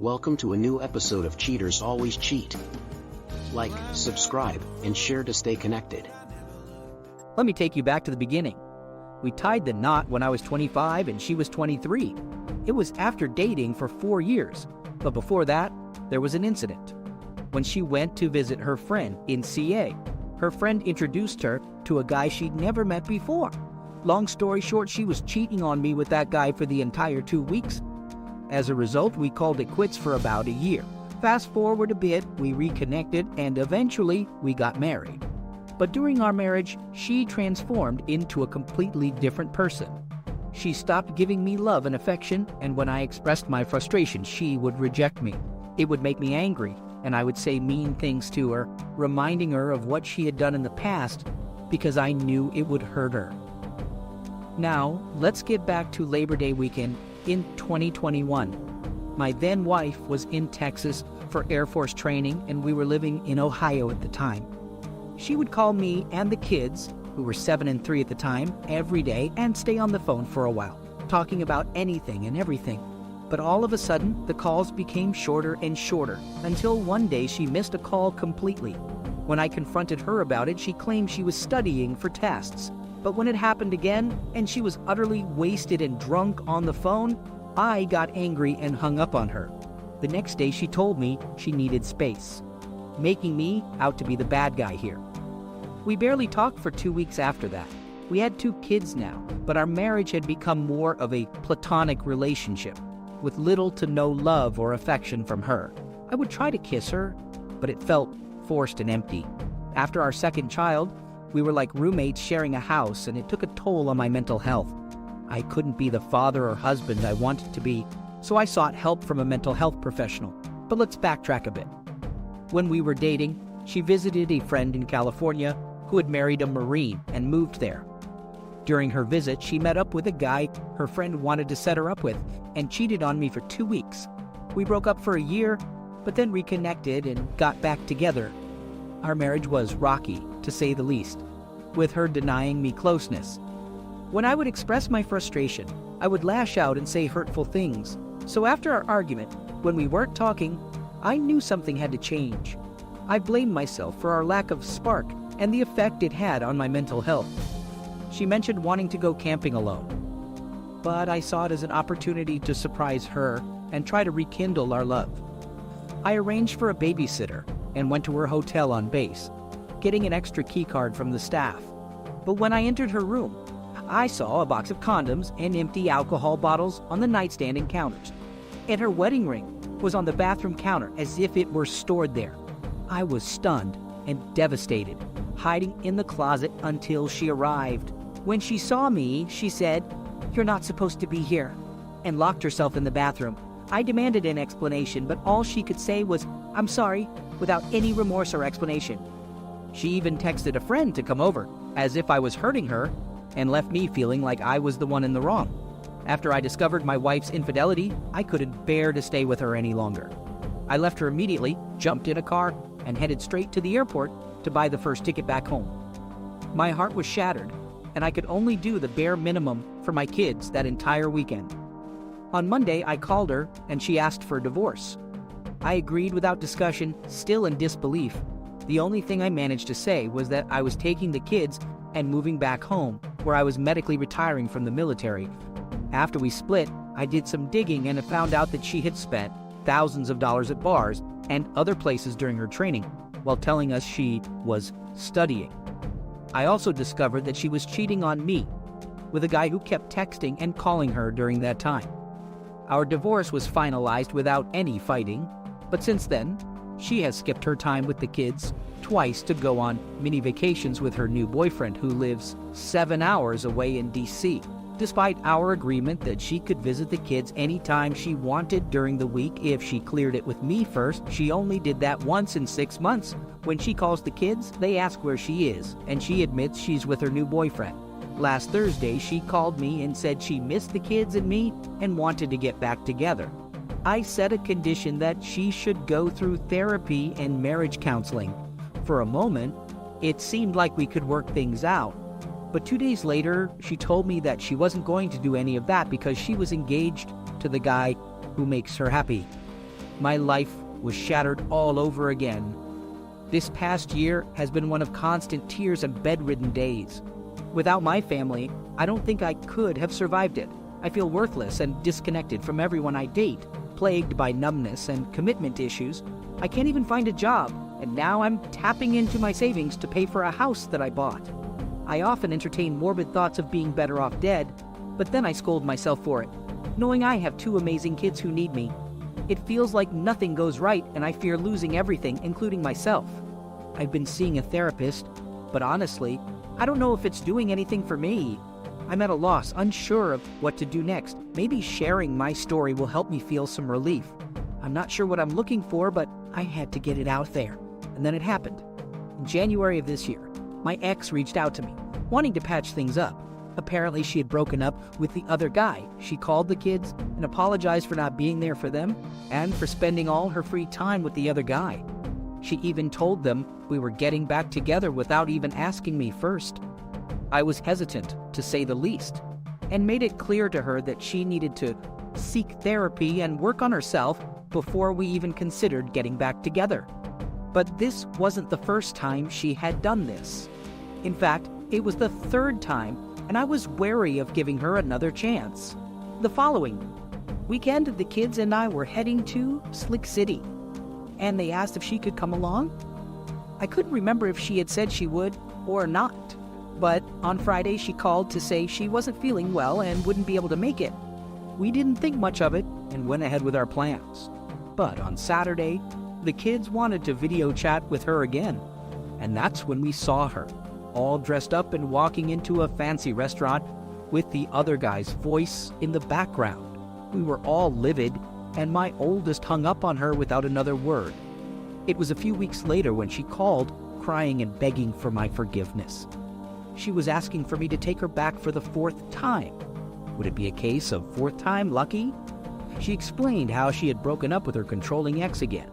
Welcome to a new episode of Cheaters Always Cheat. Like, subscribe, and share to stay connected. Let me take you back to the beginning. We tied the knot when I was 25 and she was 23. It was after dating for 4 years, but before that, there was an incident. When she went to visit her friend in CA, her friend introduced her to a guy she'd never met before. Long story short, she was cheating on me with that guy for the entire 2 weeks. As a result, we called it quits for about a year. Fast forward a bit, we reconnected, and eventually we got married. But during our marriage, she transformed into a completely different person. She stopped giving me love and affection, and when I expressed my frustration, she would reject me. It would make me angry, and I would say mean things to her, reminding her of what she had done in the past because I knew it would hurt her. Now, let's get back to Labor Day weekend in 2021. My then wife was in Texas for Air Force training, and we were living in Ohio at the time. She would call me and the kids, who were 7 and 3 at the time, every day and stay on the phone for a while, talking about anything and everything. But all of a sudden, the calls became shorter and shorter, until one day she missed a call completely. When I confronted her about it, she claimed she was studying for tests. But when it happened again, and she was utterly wasted and drunk on the phone, I got angry and hung up on her. The next day she told me she needed space, making me out to be the bad guy here. We barely talked for 2 weeks after that. We had 2 kids now, but our marriage had become more of a platonic relationship, with little to no love or affection from her. I would try to kiss her, but it felt forced and empty. After our second child, we were like roommates sharing a house, and it took a toll on my mental health. I couldn't be the father or husband I wanted to be, so I sought help from a mental health professional. But let's backtrack a bit. When we were dating, she visited a friend in California who had married a Marine and moved there. During her visit, she met up with a guy her friend wanted to set her up with and cheated on me for 2 weeks. We broke up for a year, but then reconnected and got back together. Our marriage was rocky, to say the least, with her denying me closeness. When I would express my frustration, I would lash out and say hurtful things. So after our argument, when we weren't talking, I knew something had to change. I blamed myself for our lack of spark and the effect it had on my mental health. She mentioned wanting to go camping alone, but I saw it as an opportunity to surprise her and try to rekindle our love. I arranged for a babysitter and went to her hotel on base, getting an extra key card from the staff. But when I entered her room, I saw a box of condoms and empty alcohol bottles on the nightstand and counters, and her wedding ring was on the bathroom counter as if it were stored there. I was stunned and devastated, hiding in the closet until she arrived. When she saw me, she said, "You're not supposed to be here," and locked herself in the bathroom. I demanded an explanation, but all she could say was, "I'm sorry," without any remorse or explanation. She even texted a friend to come over, as if I was hurting her, and left me feeling like I was the one in the wrong. After I discovered my wife's infidelity, I couldn't bear to stay with her any longer. I left her immediately, jumped in a car, and headed straight to the airport to buy the first ticket back home. My heart was shattered, and I could only do the bare minimum for my kids that entire weekend. On Monday, I called her, and she asked for a divorce. I agreed without discussion, still in disbelief. The only thing I managed to say was that I was taking the kids and moving back home, where I was medically retiring from the military. After we split, I did some digging and found out that she had spent thousands of dollars at bars and other places during her training, while telling us she was studying. I also discovered that she was cheating on me with a guy who kept texting and calling her during that time. Our divorce was finalized without any fighting, but since then, she has skipped her time with the kids twice to go on mini vacations with her new boyfriend who lives 7 hours away in DC. Despite our agreement that she could visit the kids anytime she wanted during the week if she cleared it with me first, she only did that once in 6 months. When she calls the kids, they ask where she is, and she admits she's with her new boyfriend. Last Thursday, she called me and said she missed the kids and me and wanted to get back together. I set a condition that she should go through therapy and marriage counseling. For a moment, it seemed like we could work things out. But 2 days later, she told me that she wasn't going to do any of that because she was engaged to the guy who makes her happy. My life was shattered all over again. This past year has been one of constant tears and bedridden days. Without my family, I don't think I could have survived it. I feel worthless and disconnected from everyone I date, plagued by numbness and commitment issues. I can't even find a job, and now I'm tapping into my savings to pay for a house that I bought. I often entertain morbid thoughts of being better off dead, but then I scold myself for it, knowing I have two amazing kids who need me. It feels like nothing goes right, and I fear losing everything, including myself. I've been seeing a therapist, but honestly, I don't know if it's doing anything for me. I'm at a loss, unsure of what to do next. Maybe sharing my story will help me feel some relief. I'm not sure what I'm looking for, but I had to get it out there. And then it happened. In January of this year, my ex reached out to me, wanting to patch things up. Apparently, she had broken up with the other guy. She called the kids and apologized for not being there for them and for spending all her free time with the other guy. She even told them we were getting back together without even asking me first. I was hesitant, to say the least, and made it clear to her that she needed to seek therapy and work on herself before we even considered getting back together. But this wasn't the first time she had done this. In fact, it was the third time, and I was wary of giving her another chance. The following weekend, the kids and I were heading to Slick City, and they asked if she could come along. I couldn't remember if she had said she would or not, but on Friday she called to say she wasn't feeling well and wouldn't be able to make it. We didn't think much of it and went ahead with our plans. But on Saturday, the kids wanted to video chat with her again, and that's when we saw her, all dressed up and walking into a fancy restaurant with the other guy's voice in the background. We were all livid, and my oldest hung up on her without another word. It was a few weeks later when she called, crying and begging for my forgiveness. She was asking for me to take her back for the fourth time. Would it be a case of fourth time lucky? She explained how she had broken up with her controlling ex again.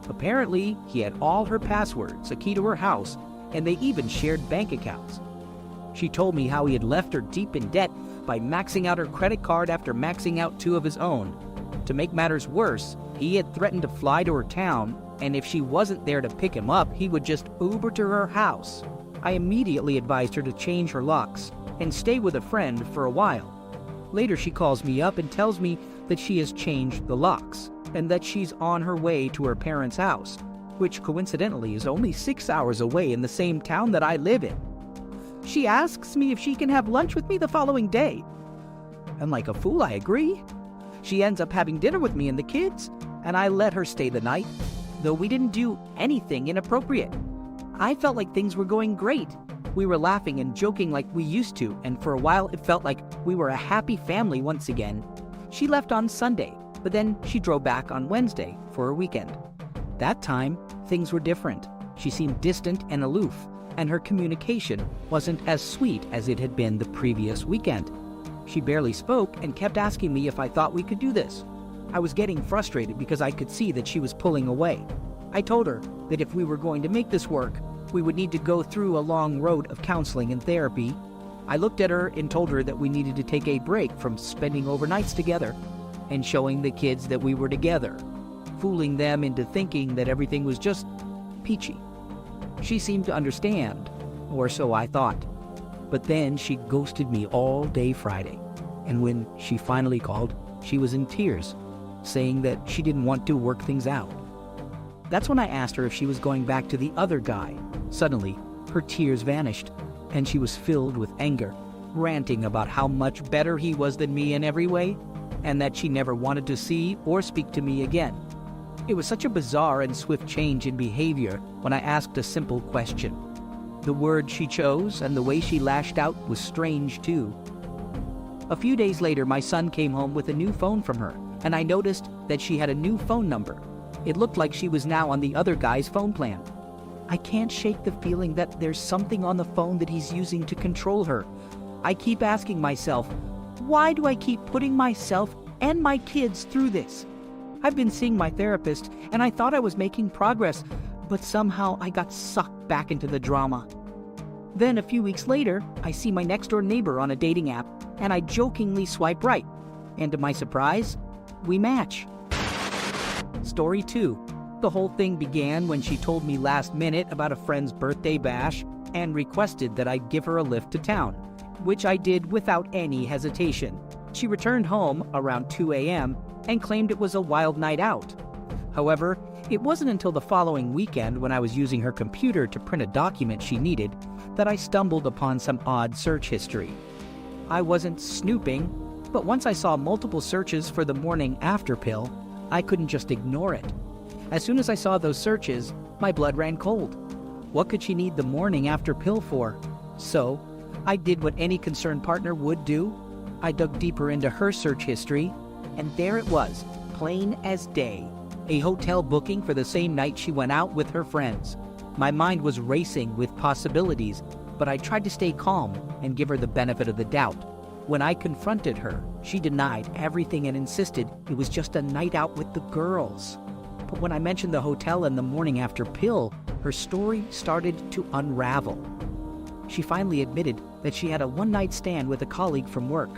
Apparently, he had all her passwords, a key to her house, and they even shared bank accounts. She told me how he had left her deep in debt by maxing out her credit card after maxing out two of his own. To make matters worse, he had threatened to fly to her town, and if she wasn't there to pick him up, he would just Uber to her house. I immediately advised her to change her locks and stay with a friend for a while. Later, she calls me up and tells me that she has changed the locks and that she's on her way to her parents' house, which coincidentally is only 6 hours away in the same town that I live in. She asks me if she can have lunch with me the following day. And like a fool, I agree. She ends up having dinner with me and the kids, and I let her stay the night, though we didn't do anything inappropriate. I felt like things were going great. We were laughing and joking like we used to, and for a while it felt like we were a happy family once again. She left on Sunday, but then she drove back on Wednesday for her weekend. That time, things were different. She seemed distant and aloof, and her communication wasn't as sweet as it had been the previous weekend. She barely spoke and kept asking me if I thought we could do this. I was getting frustrated because I could see that she was pulling away. I told her that if we were going to make this work, we would need to go through a long road of counseling and therapy. I looked at her and told her that we needed to take a break from spending overnights together and showing the kids that we were together, fooling them into thinking that everything was just peachy. She seemed to understand, or so I thought. But then she ghosted me all day Friday, and when she finally called, she was in tears, saying that she didn't want to work things out. That's when I asked her if she was going back to the other guy. Suddenly, her tears vanished, and she was filled with anger, ranting about how much better he was than me in every way, and that she never wanted to see or speak to me again. It was such a bizarre and swift change in behavior when I asked a simple question. The word she chose and the way she lashed out was strange too. A few days later, my son came home with a new phone from her, and I noticed that she had a new phone number. It looked like she was now on the other guy's phone plan. I can't shake the feeling that there's something on the phone that he's using to control her. I keep asking myself, why do I keep putting myself and my kids through this? I've been seeing my therapist, and I thought I was making progress, but somehow I got sucked back into the drama. Then a few weeks later, I see my next-door neighbor on a dating app, and I jokingly swipe right. And to my surprise, we match. story too. The whole thing began when she told me last minute about a friend's birthday bash and requested that I give her a lift to town, which I did without any hesitation. She returned home around 2 a.m. and claimed it was a wild night out. However, it wasn't until the following weekend, when I was using her computer to print a document she needed, that I stumbled upon some odd search history. I wasn't snooping, but once I saw multiple searches for the morning after pill, I couldn't just ignore it. As soon as I saw those searches, my blood ran cold. What could she need the morning after pill for? So, I did what any concerned partner would do. I dug deeper into her search history, and there it was, plain as day. A hotel booking for the same night she went out with her friends. My mind was racing with possibilities, but I tried to stay calm and give her the benefit of the doubt. When I confronted her, she denied everything and insisted it was just a night out with the girls. But when I mentioned the hotel and the morning after pill, her story started to unravel. She finally admitted that she had a one-night stand with a colleague from work.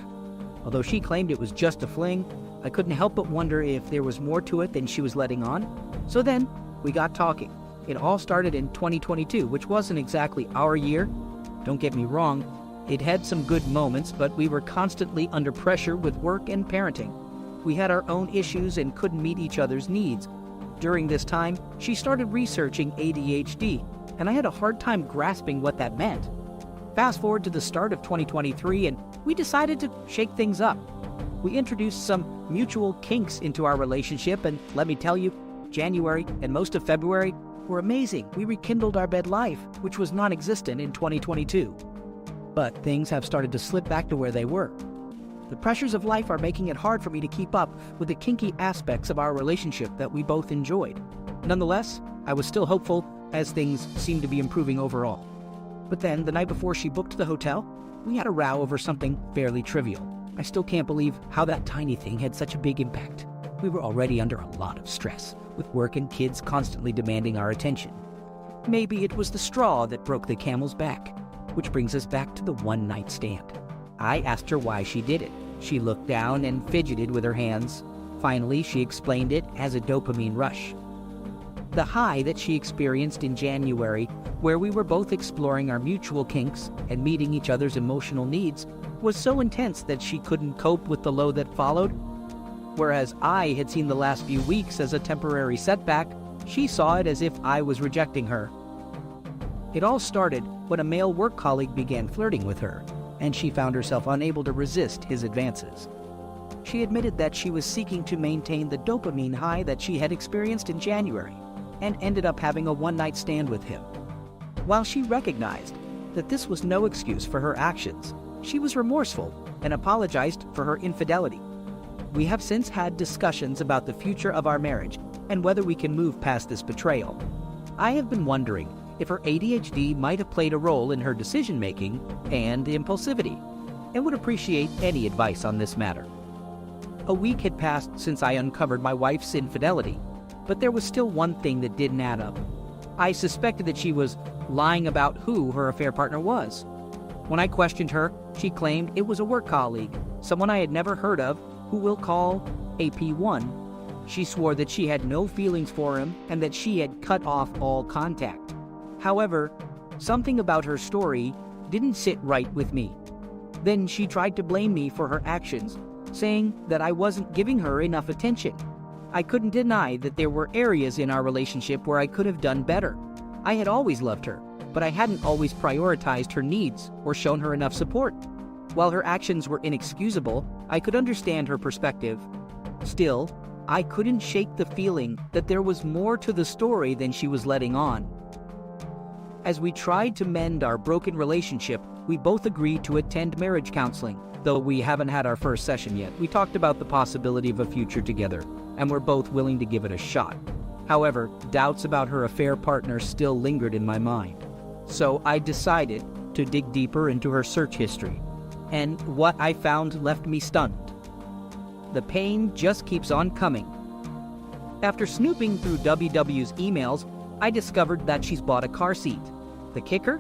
Although she claimed it was just a fling, I couldn't help but wonder if there was more to it than she was letting on. So then, we got talking. It all started in 2022, which wasn't exactly our year. Don't get me wrong, it had some good moments, but we were constantly under pressure with work and parenting. We had our own issues and couldn't meet each other's needs. During this time, she started researching ADHD, and I had a hard time grasping what that meant. Fast forward to the start of 2023, and we decided to shake things up. We introduced some mutual kinks into our relationship, and let me tell you, January and most of February were amazing. We rekindled our bed life, which was non-existent in 2022. But things have started to slip back to where they were. The pressures of life are making it hard for me to keep up with the kinky aspects of our relationship that we both enjoyed. Nonetheless, I was still hopeful, as things seemed to be improving overall. But then, the night before she booked the hotel, we had a row over something fairly trivial. I still can't believe how that tiny thing had such a big impact. We were already under a lot of stress, with work and kids constantly demanding our attention. Maybe it was the straw that broke the camel's back, which brings us back to the one-night stand. I asked her why she did it. She looked down and fidgeted with her hands. Finally, she explained it as a dopamine rush. The high that she experienced in January, where we were both exploring our mutual kinks and meeting each other's emotional needs, was so intense that she couldn't cope with the low that followed. Whereas I had seen the last few weeks as a temporary setback, she saw it as if I was rejecting her. It all started when a male work colleague began flirting with her, and she found herself unable to resist his advances. She admitted that she was seeking to maintain the dopamine high that she had experienced in January, and ended up having a one-night stand with him. While she recognized that this was no excuse for her actions, she was remorseful and apologized for her infidelity. We have since had discussions about the future of our marriage and whether we can move past this betrayal. I have been wondering if her ADHD might have played a role in her decision-making and impulsivity, and would appreciate any advice on this matter. A week had passed since I uncovered my wife's infidelity, but there was still one thing that didn't add up. I suspected that she was lying about who her affair partner was. When I questioned her, she claimed it was a work colleague, someone I had never heard of, who we'll call AP1. She swore that she had no feelings for him and that she had cut off all contact. However, something about her story didn't sit right with me. Then she tried to blame me for her actions, saying that I wasn't giving her enough attention. I couldn't deny that there were areas in our relationship where I could have done better. I had always loved her, but I hadn't always prioritized her needs or shown her enough support. While her actions were inexcusable, I could understand her perspective. Still, I couldn't shake the feeling that there was more to the story than she was letting on. As we tried to mend our broken relationship, we both agreed to attend marriage counseling. Though we haven't had our first session yet, we talked about the possibility of a future together, and we're both willing to give it a shot. However, doubts about her affair partner still lingered in my mind. So I decided to dig deeper into her search history, and what I found left me stunned. The pain just keeps on coming. After snooping through WW's emails, I discovered that she's bought a car seat. The kicker?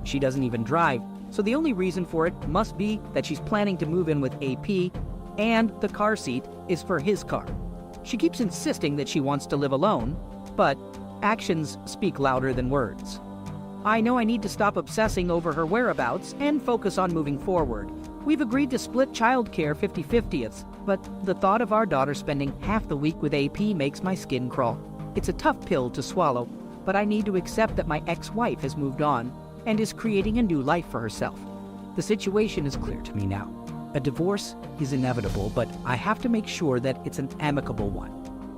She doesn't even drive, so the only reason for it must be that she's planning to move in with AP, and the car seat is for his car. She keeps insisting that she wants to live alone, but actions speak louder than words. I know I need to stop obsessing over her whereabouts and focus on moving forward. We've agreed to split childcare 50-50, but the thought of our daughter spending half the week with AP makes my skin crawl. It's a tough pill to swallow, but I need to accept that my ex-wife has moved on and is creating a new life for herself. The situation is clear to me now. A divorce is inevitable, but I have to make sure that it's an amicable one.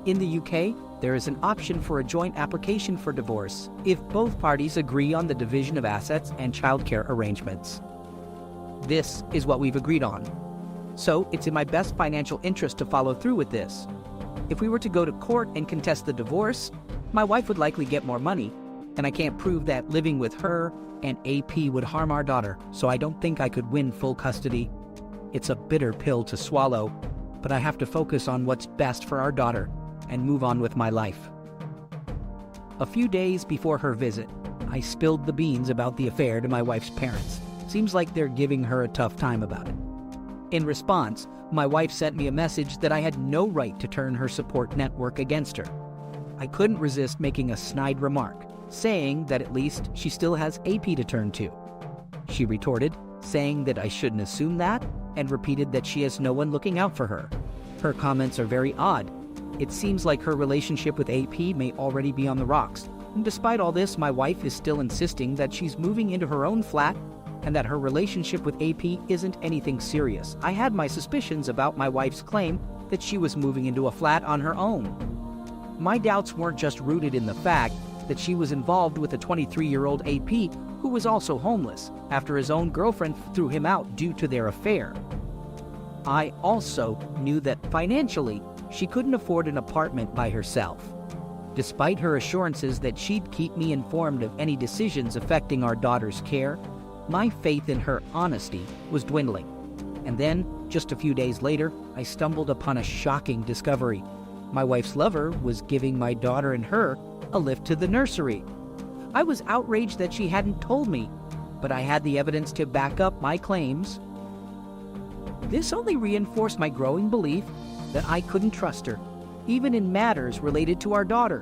In the UK, there is an option for a joint application for divorce if both parties agree on the division of assets and childcare arrangements. This is what we've agreed on. So it's in my best financial interest to follow through with this. If we were to go to court and contest the divorce, my wife would likely get more money, and I can't prove that living with her and AP would harm our daughter, so I don't think I could win full custody. It's a bitter pill to swallow, but I have to focus on what's best for our daughter and move on with my life. A few days before her visit, I spilled the beans about the affair to my wife's parents. Seems like they're giving her a tough time about it. In response, my wife sent me a message that I had no right to turn her support network against her. I couldn't resist making a snide remark, saying that at least she still has AP to turn to. She retorted, saying that I shouldn't assume that, and repeated that she has no one looking out for her. Her comments are very odd. It seems like her relationship with AP may already be on the rocks. And despite all this, my wife is still insisting that she's moving into her own flat and that her relationship with AP isn't anything serious. I had my suspicions about my wife's claim that she was moving into a flat on her own. My doubts weren't just rooted in the fact that she was involved with a 23-year-old AP who was also homeless after his own girlfriend threw him out due to their affair. I also knew that financially, she couldn't afford an apartment by herself. Despite her assurances that she'd keep me informed of any decisions affecting our daughter's care, my faith in her honesty was dwindling. And then, just a few days later, I stumbled upon a shocking discovery. My wife's lover was giving my daughter and her a lift to the nursery. I was outraged that she hadn't told me, but I had the evidence to back up my claims. This only reinforced my growing belief that I couldn't trust her, even in matters related to our daughter.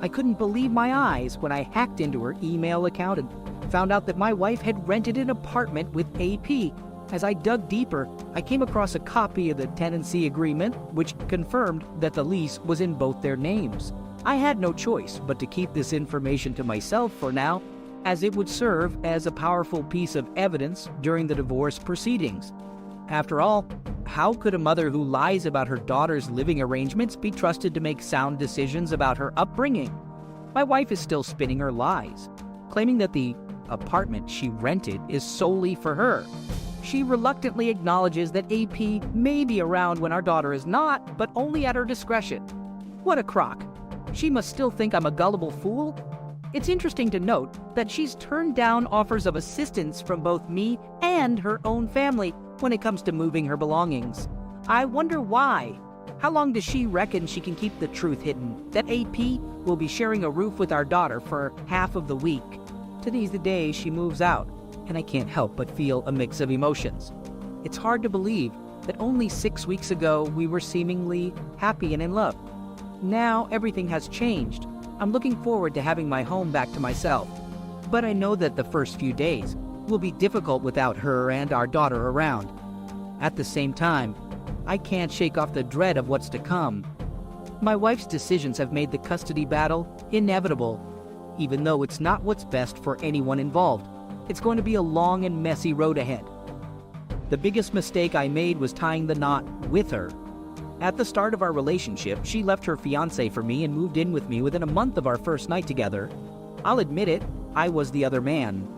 I couldn't believe my eyes when I hacked into her email account and found out that my wife had rented an apartment with AP. As I dug deeper, I came across a copy of the tenancy agreement, which confirmed that the lease was in both their names. I had no choice but to keep this information to myself for now, as it would serve as a powerful piece of evidence during the divorce proceedings. After all, how could a mother who lies about her daughter's living arrangements be trusted to make sound decisions about her upbringing? My wife is still spinning her lies, claiming that the apartment she rented is solely for her. She reluctantly acknowledges that AP may be around when our daughter is not, but only at her discretion. What a crock. She must still think I'm a gullible fool? It's interesting to note that she's turned down offers of assistance from both me and her own family when it comes to moving her belongings. I wonder why. How long does she reckon she can keep the truth hidden, that AP will be sharing a roof with our daughter for half of the week? Today's the day she moves out, and I can't help but feel a mix of emotions. It's hard to believe that only 6 weeks ago we were seemingly happy and in love. Now everything has changed. I'm looking forward to having my home back to myself. But I know that the first few days will be difficult without her and our daughter around. At the same time, I can't shake off the dread of what's to come. My wife's decisions have made the custody battle inevitable. Even though it's not what's best for anyone involved, it's going to be a long and messy road ahead. The biggest mistake I made was tying the knot with her. At the start of our relationship, she left her fiancé for me and moved in with me within a month of our first night together. I'll admit it, I was the other man.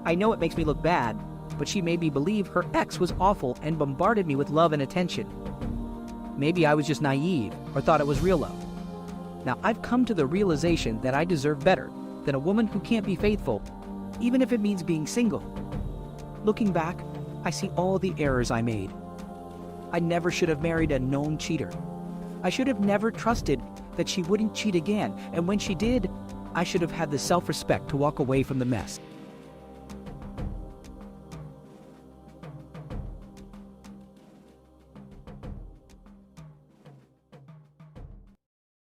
I know it makes me look bad, but she made me believe her ex was awful and bombarded me with love and attention. Maybe I was just naive or thought it was real love. Now I've come to the realization that I deserve better than a woman who can't be faithful, even if it means being single. Looking back, I see all the errors I made. I never should have married a known cheater. I should have never trusted that she wouldn't cheat again, and when she did, I should have had the self-respect to walk away from the mess.